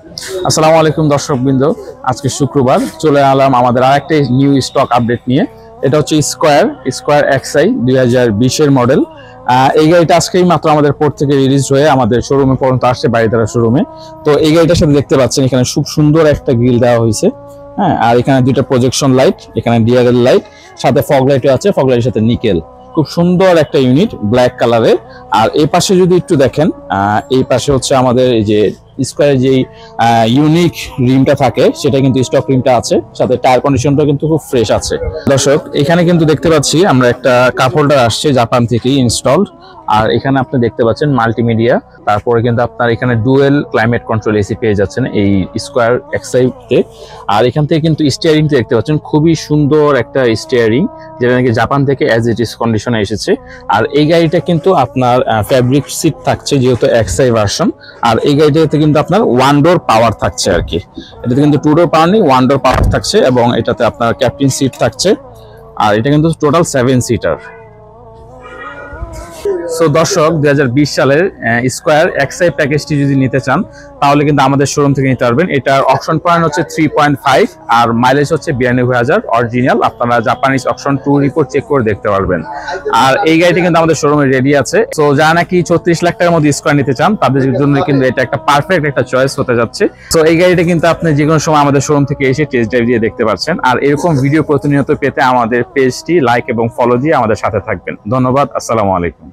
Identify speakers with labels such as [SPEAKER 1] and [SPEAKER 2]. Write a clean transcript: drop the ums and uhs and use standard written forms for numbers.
[SPEAKER 1] আসসালামু আলাইকুম দর্শকবৃন্দ, আজকে শুক্রবার চলে এলাম আমাদের আরেকটা নিউ স্টক আপডেট নিয়ে। এটা হচ্ছে স্কয়ার এক্সআই 2020-এর মডেল। এই গাড়িটা আজকেই মাত্র আমাদের পোর্ট থেকে রিলিজ হয়ে আমাদের শোরুমে পর্যন্ত আসছে, বাড়িধারা শোরুমে। তো এই গাড়িটার সাথে দেখতে পাচ্ছেন এখানে খুব সুন্দর একটা গ্রিল দেওয়া হয়েছে। হ্যাঁ, আর এখানে দুইটা প্রজেকশন লাইট, এখানে ডিআরএল লাইট, সাথে ফগ লাইটও আছে, ফগ লাইটের সাথে নিকেল। খুব সুন্দর একটা ইউনিট ব্ল্যাক কালারের। আর এই পাশে যদি একটু দেখেন, এই পাশে হচ্ছে আমাদের এই যে স্কয়ারের যেই ইউনিক রিমটা থাকে সেটা কিন্তু স্টক রিমটা আছে, সাথে টায়ার কন্ডিশনটা কিন্তু খুব ফ্রেশ আছে। দর্শক, এখানে কিন্তু দেখতে পাচ্ছি আমরা একটা কাপ হোল্ডার আসছে জাপান থেকে ইনস্টলড। আর এখানে আপনি দেখতে পাচ্ছেন মাল্টিমিডিয়া, তারপরে কিন্তু আপনার এখানে ডুয়েল ক্লাইমেট কন্ট্রোল এসি পেয়ে যাচ্ছেন এই স্কয়ার এক্সআই তে। আর এখান থেকে কিন্তু স্টিয়ারিংটা দেখতে পাচ্ছেন, খুবই সুন্দর একটা স্টিয়ারিং, যেটা নাকি জাপান থেকে অ্যাজ ইট ইজ কন্ডিশনে এসেছে। আর এই গাড়িটা কিন্তু আপনার ফ্যাব্রিক সিট থাকছে যেহেতু এক্সআই ভার্সন। আর এই গাড়িটাতে কিন্তু আপনার ওয়ান ডোর পাওয়ার থাকছে আর কি। এটাতে কিন্তু টু ডোর পাওয়ার নেই, ওয়ান ডোর পাওয়ার থাকছে, এবং এটাতে আপনার ক্যাপ্টেন সিট থাকছে। আর এটা কিন্তু টোটাল 7 সিটার। সো দর্শক, 2020 সালের স্কয়ার এক্সআই প্যাকেজটি যদি নিতে চান তাহলে কিন্তু আমাদের শোরুম থেকে নিতে পারবেন। এটার অকশন পয়েন্ট হচ্ছে 3.5 আর মাইলেজ হচ্ছে 92,000 অরিজিনাল। আপনারা জাপানিজ অকশন 2 রিপোর্ট চেক করে দেখতে পারবেন। আর এই গাড়িটি কিন্তু আমাদের শোরুমে রেডি আছে। সো যারা নাকি 34 লাখ টাকার মধ্যে স্কয়ার নিতে চান তাদের জন্য কিন্তু এটা একটা পারফেক্ট একটা চয়েস হতে যাচ্ছে। সো এই গাড়িটা কিন্তু আপনি যে কোনো সময় আমাদের শোরুম থেকে এসে টেস্ট ড্রাইভ দিয়ে দেখতে পাচ্ছেন। আর এরকম ভিডিও প্রতিনিয়ত পেতে আমাদের পেজটি লাইক এবং ফলো দিয়ে আমাদের সাথে থাকবেন। ধন্যবাদ। আসসালামু আলাইকুম।